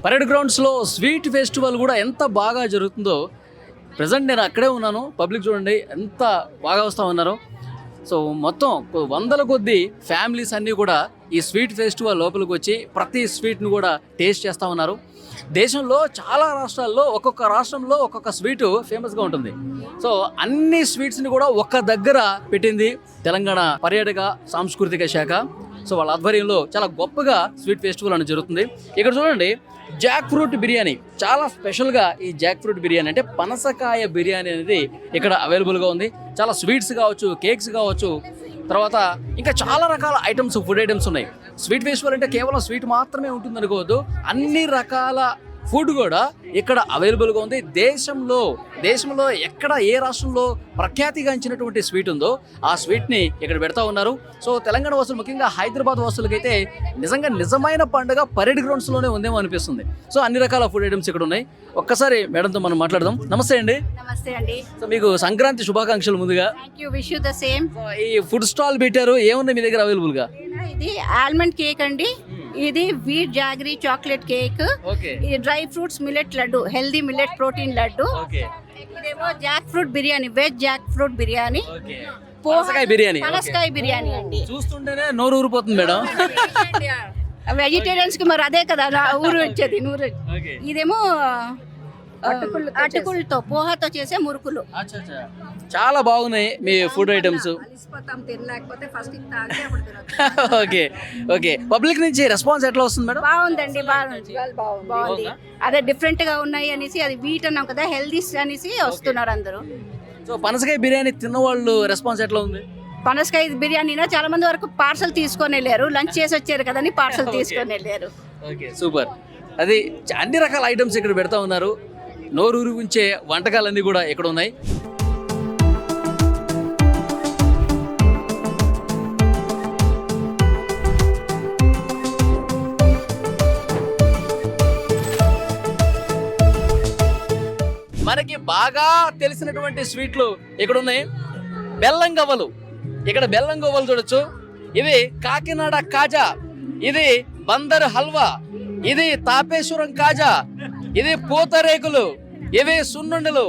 Parade గ్రౌండ్స్లో sweet festival కూడా ఎంత బాగా జరుగుతుందో. ప్రజెంట్ నేను అక్కడే ఉన్నాను. పబ్లిక్ చూడండి ఎంత బాగా వస్తూ ఉన్నారు. సో మొత్తం వందల కొద్దీ ఫ్యామిలీస్ అన్నీ కూడా ఈ స్వీట్ ఫెస్టివల్ లోపలికి వచ్చి ప్రతి స్వీట్ను కూడా టేస్ట్ చేస్తూ ఉన్నారు. దేశంలో చాలా రాష్ట్రాల్లో ఒక్కొక్క రాష్ట్రంలో ఒక్కొక్క స్వీటు ఫేమస్గా ఉంటుంది. సో అన్ని స్వీట్స్ని కూడా ఒక్క దగ్గర పెట్టింది తెలంగాణ పర్యాటక సాంస్కృతిక శాఖ. సో వాళ్ళ ఆధ్వర్యంలో చాలా గొప్పగా స్వీట్ ఫెస్టివల్ అనేది జరుగుతుంది. ఇక్కడ చూడండి, జాక్ ఫ్రూట్ బిర్యానీ చాలా స్పెషల్గా. ఈ జాక్ ఫ్రూట్ బిర్యానీ అంటే పనసకాయ బిర్యానీ అనేది ఇక్కడ అవైలబుల్గా ఉంది. చాలా స్వీట్స్ కావచ్చు, కేక్స్ కావచ్చు, తర్వాత ఇంకా చాలా రకాల ఐటమ్స్, ఫుడ్ ఐటమ్స్ ఉన్నాయి. స్వీట్ ఫెస్టివల్ అంటే కేవలం స్వీట్ మాత్రమే ఉంటుంది అనుకోవద్దు, అన్ని రకాల ఫుడ్ కూడా ఇక్కడ అవైలబుల్గా ఉంది. దేశంలో ఎక్కడ ఏ రాష్ట్రంలో ప్రఖ్యాతిగాంచినటువంటి స్వీట్ ఉందో ఆ స్వీట్ని ఇక్కడ పెడతా ఉన్నారు. సో తెలంగాణ వాసులు, ముఖ్యంగా హైదరాబాద్ వాసులకైతే నిజమైన పండుగ పరేడ్ గ్రౌండ్స్లోనే ఉందేమో అనిపిస్తుంది. సో అన్ని రకాల ఫుడ్ ఐటమ్స్ ఇక్కడ ఉన్నాయి. ఒక్కసారి మేడంతో మనం మాట్లాడదాం. నమస్తే అండి. నమస్తే అండి. సో మీకు సంక్రాంతి శుభాకాంక్షలు ముందుగా. Thank you, wish you the same. ఈ ఫుడ్ స్టాల్ పెట్టారు, ఏముంది మీ దగ్గర అవైలబుల్గా? ఇది ఆల్మండ్ కేక్ అండి, ఇది వీట్ జాగరీ చాక్లెట్ కేక్, ఇది dry fruits millet laddu, healthy millet protein laddu, ఇదేమో jackfruit biryani, veg jackfruit biryani, పనసకాయ బిర్యానీ అండి. చూస్తుంటేనే నోరు ఊరిపోతుంది మేడం. వెజిటేరియన్స్ కి మరి అదే కదా ఊరు వచ్చేది నూరు. ఇదేమో అటుకులతో పోహాతో చేసే మురుకులు. చాలా బాగున్నాయి మీ ఫుడ్ ఐటమ్స్. ఓకే పబ్లిక్ నుంచి రెస్పాన్స్ ఎట్లా వస్తుంది మేడం? బాగుందండి, బాగుంది. అదే డిఫరెంట్ గా ఉన్నాయి అనేసి, అది వీట్ అన్నాం కదా, హెల్దీ అనేసి వస్తున్నారు అందరూ. సో పనసకాయ బిర్యానీ తిన్న వాళ్ళు రెస్పాన్స్ ఎట్లా ఉంది? పనసకాయ బిర్యానీనా చాలా మంది వరకు పార్సల్ తీసుకొని వెళ్ళారు, లంచ్ చేసి వచ్చారు కదని పార్సల్ తీసుకొని వెళ్ళారు. Okay super. అది అన్ని రకాల ఐటమ్స్ ఇక్కడ పెడతా ఉన్నారు. నోరూరు ఉంచే వంటకాలన్నీ కూడా ఇక్కడ ఉన్నాయి. మనకి బాగా తెలిసినటువంటి స్వీట్లు ఇక్కడ ఉన్నాయి. బెల్లం గవ్వలు, ఇక్కడ బెల్లం గవ్వలు చూడొచ్చు. ఇవి కాకినాడ కాజా, ఇది బందర్ హల్వా, ఇది తాపేశ్వరం కాజా, ఇది పూతరేకులు, ఇవి సున్నుండలు.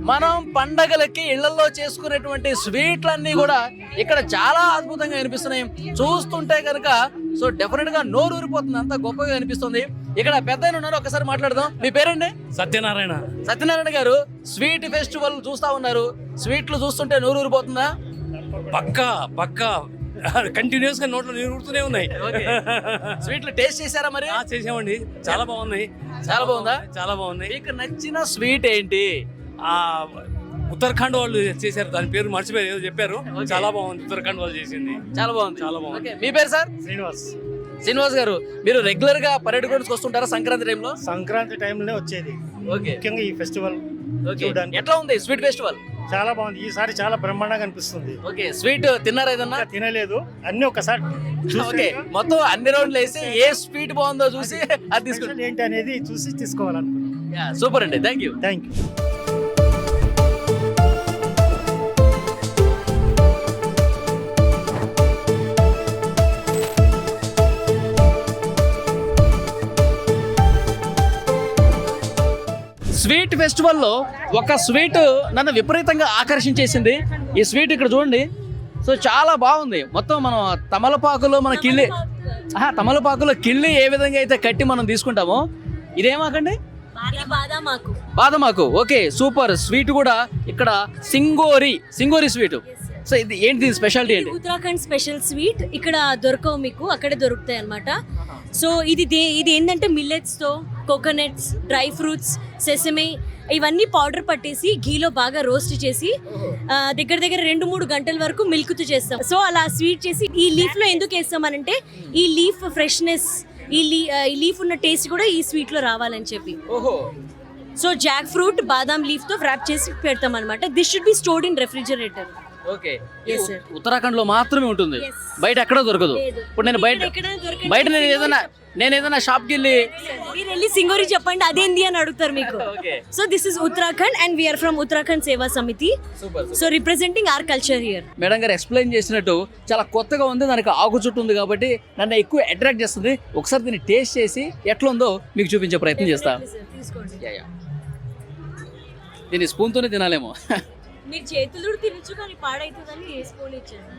మనం పండగలకి ఇళ్లలో చేసుకునేటువంటి స్వీట్లన్నీ కూడా ఇక్కడ చాలా అద్భుతంగా అనిపిస్తున్నాయి. చూస్తుంటే కనుక సో డెఫినెట్ గా నోరు ఊరిపోతుంది, అంత గొప్పగా అనిపిస్తుంది. ఇక్కడ పెద్ద ఉన్నారు, ఒకసారి మాట్లాడదాం. మీ పేరండి? సత్యనారాయణ. సత్యనారాయణ గారు, స్వీట్ ఫెస్టివల్ చూస్తా ఉన్నారు, స్వీట్లు చూస్తుంటే నోరు ఊరిపోతుందా? పక్కా కంటిన్యూస్ గా నోట్లో నీరు ఊరుతూనే ఉన్నాయి. స్వీట్లు టేస్ట్ చేశారా మరి? చేసామండి, చాలా బాగున్నాయి. చాలా బాగుందా? చాలా బాగున్నాయి. మీకు నచ్చిన స్వీట్ ఏంటి? ఉత్తరాఖండ్ వాళ్ళు చేశారు, దాని పేరు మర్చిపోయి ఏదో చెప్పారు, చాలా బాగుంది. ఉత్తరాఖండ్ వాళ్ళు చేసింది చాలా బాగుంది. మీ పేరు సార్? శ్రీనివాస్ గారు, మీరు రెగ్యులర్ గా పరేడ్ గ్రౌండ్స్ వస్తుంటారా సంక్రాంతి టైంలో? సంక్రాంతి టైంలో వచ్చేది, ముఖ్యంగా ఈ ఫెస్టివల్ చూడడానికి. ఎట్లా ఉంది స్వీట్ ఫెస్టివల్? చాలా బాగుంది, ఈసారి చాలా బ్రహ్మాండంగా అనిపిస్తుంది. ఓకే, స్వీట్ తిన్నారా ఏదన్నా? తినలేదు, అన్ని ఒకసారి ఓకే మొత్తం అన్ని రౌండ్లు వేసి ఏ స్వీట్ బాగుందో చూసి అది తీసుకుంటాం ఏంటి అనేది చూసి తీసుకోవాలనుకున్నాం. సూపర్ అండి, థ్యాంక్ యూ. స్వీట్ ఫెస్టివల్లో ఒక స్వీట్ నన్ను విపరీతంగా ఆకర్షించేసింది. ఈ స్వీట్ ఇక్కడ చూడండి, సో చాలా బాగుంది. మొత్తం మనం తమలపాకులో ఏ విధంగా అయితే కట్టి మనం తీసుకుంటామో, ఇదేమాకండి? బాదమాకు. Okay super. స్వీట్ కూడా ఇక్కడ సింగోరి స్వీట్. సో ఇది ఏంటి స్పెషాలిటీ ఏంటి? ఉత్తరాఖండ్ స్పెషల్ స్వీట్ ఇక్కడ దొరకవు, మీకు అక్కడే దొరుకుతాయి అన్నమాట. సో ఇది ఏంటంటే మిల్లెట్స్ తో, కోకోనట్స్, డ్రై ఫ్రూట్స్, సెసమే ఇవన్నీ పౌడర్ పట్టేసి ఘీలో బాగా రోస్ట్ చేసి దగ్గర 2-3 గంటల వరకు మిల్క్ తో చేస్తాం. సో అలా స్వీట్ చేసి ఈ లీఫ్ లో ఎందుకు వేస్తామనంటే ఈ లీఫ్ ఫ్రెష్నెస్, ఈ లీఫ్ ఉన్న టేస్ట్ కూడా ఈ స్వీట్ లో రావాలని చెప్పి. సో జాక్ ఫ్రూట్ బాదాం లీఫ్ తో వ్రాప్ చేసి పెడతాం అనమాట. This should be stored in refrigerator. Okay Yes, sir. Uttarakhand లో మాత్రమే ఉంటుంది, Yes. బయట ఎక్కడ దొరకదు. లేదు. ఇప్పుడు నేను బయట ఇక్కడ దొరకండి. బయట నేను ఏదైనా షాప్కి వెళ్ళి మీరు వెళ్ళి సింగోరి చెప్పండి అదేంది అని అడుగుతారు మీకు. Okay so this is Uttarakhand and we are from Uttarakhand Seva Samiti. Super. So representing our culture here. Madam గారు ఎక్స్ప్లెయిన్ చేసినట్టు చాలా కొత్తగా ఉంది, దానికి ఆకు చుట్టూ ఉంది కాబట్టి నన్ను ఎక్కువ అట్రాక్ట్ చేస్తుంది. ఒకసారి దీన్ని టేస్ట్ చేసి ఎట్లా ఉందో మీకు చూపించే ప్రయత్నం చేస్తా. తీసుకోండి. దీన్ని స్పూన్తోనే తినాలేమో. మీరు చేతులు తినచ్చు కానీ పాడైతుందని స్పూన్ ఇచ్చాను.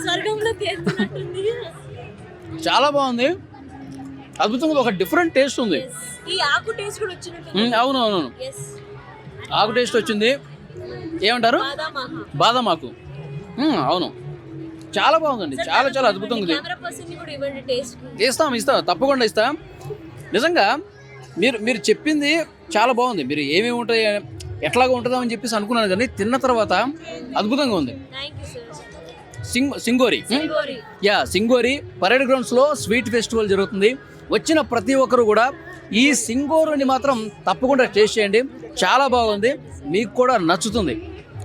స్వర్గంలో తేలుతున్నట్టుంది. చాలా బాగుంది, అద్భుతంగా ఒక డిఫరెంట్ టేస్ట్ ఉంది. ఈ ఆకు టేస్ట్ కూడా వచ్చినట్టు. అవును, ఆకు టేస్ట్ వచ్చింది. ఏమంటారు? బాదం ఆకు. అవును, చాలా బాగుందండి, చాలా చాలా అద్భుతంగా ఉంది. కెమెరా పర్సన్ ని కూడా ఇవ్వండి టేస్ట్. ఇస్తాం తప్పకుండా ఇస్తాం. నిజంగా మీరు చెప్పింది చాలా బాగుంది. మీరు ఏమేమి ఉంటాయి ఎట్లాగా ఉంటుందో అని చెప్పేసి అనుకున్నాను, కానీ తిన్న తర్వాత అద్భుతంగా ఉంది. Thank you sir. Singori. Singori parade గ్రౌండ్స్లో స్వీట్ ఫెస్టివల్ జరుగుతుంది. వచ్చిన ప్రతి ఒక్కరు కూడా ఈ సింగోరుని మాత్రం తప్పకుండా టేస్ట్ చేయండి, చాలా బాగుంది, మీకు కూడా నచ్చుతుంది.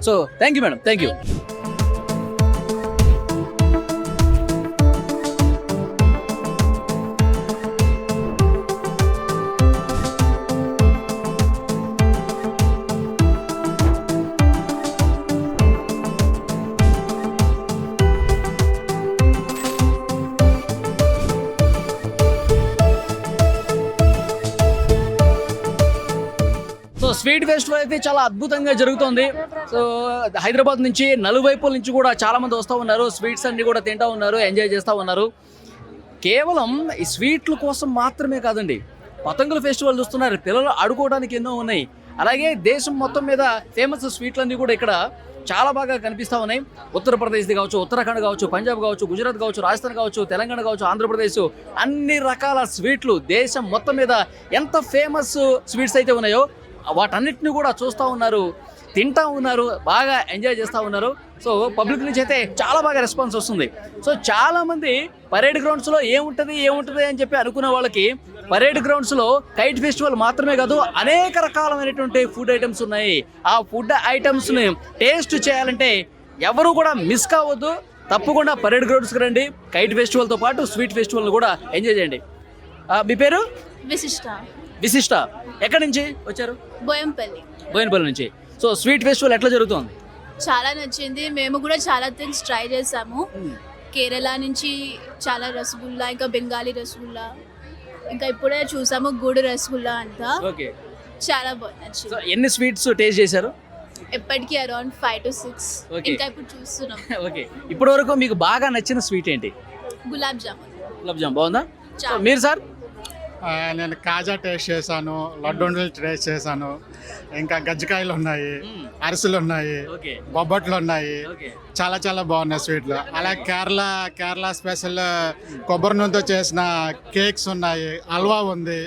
So thank you madam, thank you. So sweet festival అయితే చాలా అద్భుతంగా జరుగుతుంది. సో హైదరాబాద్ నుంచి నలువైపుల నుంచి కూడా చాలా మంది వస్తూ ఉన్నారు, స్వీట్స్ అన్ని కూడా తింటూ ఉన్నారు, ఎంజాయ్ చేస్తూ ఉన్నారు. కేవలం ఈ స్వీట్ల కోసం మాత్రమే కాదండి, పతంగుల ఫెస్టివల్ చూస్తున్నారు, పిల్లలు ఆడుకోవడానికి ఎన్నో ఉన్నాయి. అలాగే దేశం మొత్తం మీద ఫేమస్ స్వీట్లన్నీ కూడా ఇక్కడ చాలా బాగా కనిపిస్తూ ఉన్నాయి. ఉత్తరప్రదేశ్ది కావచ్చు, ఉత్తరాఖండ్ కావచ్చు, పంజాబ్ కావచ్చు, గుజరాత్ కావచ్చు, రాజస్థాన్ కావచ్చు, తెలంగాణ కావచ్చు, ఆంధ్రప్రదేశ్, అన్ని రకాల స్వీట్లు దేశం మొత్తం మీద ఎంత ఫేమస్ స్వీట్స్ అయితే ఉన్నాయో వాటన్నిటిని కూడా చూస్తూ ఉన్నారు, తింటూ ఉన్నారు, బాగా ఎంజాయ్ చేస్తూ ఉన్నారు. సో పబ్లిక్ నుంచి అయితే చాలా బాగా రెస్పాన్స్ వస్తుంది. సో చాలామంది పరేడ్ గ్రౌండ్స్లో ఏముంటుంది అని చెప్పి అనుకున్న వాళ్ళకి పరేడ్ గ్రౌండ్స్లో కైట్ ఫెస్టివల్ మాత్రమే కాదు, అనేక రకాలైనటువంటి ఫుడ్ ఐటమ్స్ ఉన్నాయి. ఆ ఫుడ్ ఐటమ్స్ని టేస్ట్ చేయాలంటే ఎవరు కూడా మిస్ కావద్దు, తప్పకుండా పరేడ్ గ్రౌండ్స్కి రండి. కైట్ ఫెస్టివల్తో పాటు స్వీట్ ఫెస్టివల్ని కూడా ఎంజాయ్ చేయండి. మీ పేరు? విశిష్ట. ఎక్కడి నుంచి వచ్చారు? బోయనపల్లి నుంచి. సో స్వీట్ ఫెస్టివల్ ఎట్లా జరుగుతుంది? చాలా నచ్చింది, మేము కూడా చాలా థింగ్స్ ట్రై చేసాము. కేరళ నుంచి చాలా రసగుల్లా, ఇంకా బెంగాలీ రసగుల్లా, ఇంకా ఇప్పుడే చూసాము గుడి రసగుల్లా అంతా. ఓకే, చాలా బాగా నచ్చింది. సో ఎన్ని స్వీట్స్ టేస్ట్ చేశారు? ఎప్పటికీ అరౌండ్ 5 to 6. Okay. ఇంకా ఇప్పుడు చూస్తున్నాం. ఓకే, ఇప్పటి వరకు మీకు బాగా నచ్చిన స్వీట్ ఏంటి? గులాబ్ జామున్ బాగుందా? సో మీరు సార్? నేను కాజా టేస్ట్ చేశాను, లడ్డూలు టేస్ట్ చేశాను, ఇంకా గజ్జికాయలు ఉన్నాయి, అరిసెలు ఉన్నాయి, ఓకే బొబ్బట్లు ఉన్నాయి, ఓకే చాలా చాలా బాగున్నాయి స్వీట్లు. అలాగే కేరళ స్పెషల్ కొబ్బరి నూనెతో చేసిన కేక్స్ ఉన్నాయి, హల్వా ఉంది,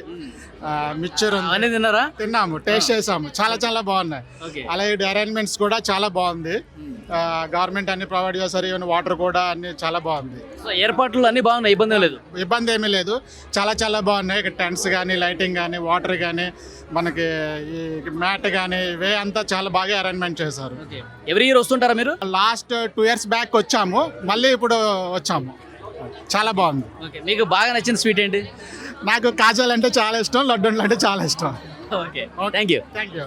మిక్చర్ ఉంది. అవన్నీ తిన్నారా? తిన్నాము, టేస్ట్ చేసాము, చాలా చాలా బాగున్నాయి. ఓకే అలాగే అరేంజ్మెంట్స్ కూడా చాలా బాగుంది, గవర్నమెంట్ అన్ని ప్రొవైడ్ చేస్తారు, ఈవెన్ వాటర్ కూడా అన్ని చాలా బాగుంది. సో ఏర్పాట్లు అన్ని బాగున్నాయి, ఇబ్బంది లేదు? ఇబ్బంది ఏమీ లేదు, చాలా చాలా బాగున్నాయి. టెంట్స్ కానీ, లైటింగ్ కానీ, వాటర్ కానీ, మనకి ఈ మ్యాట్ కానీ, ఇవే అంతా చాలా బాగా అరేంజ్మెంట్ చేశారు. ఎవ్రీ ఇయర్ వస్తుంటారా మీరు? లాస్ట్ 2 years బ్యాక్ వచ్చాము, మళ్ళీ ఇప్పుడు వచ్చాము, చాలా బాగుంది. ఓకే, మీకు బాగా నచ్చిన స్వీట్ ఏంటి? నాకు కాజాలు అంటే చాలా ఇష్టం, లడ్డూలు అంటే చాలా ఇష్టం. Okay, thank you. Thank you.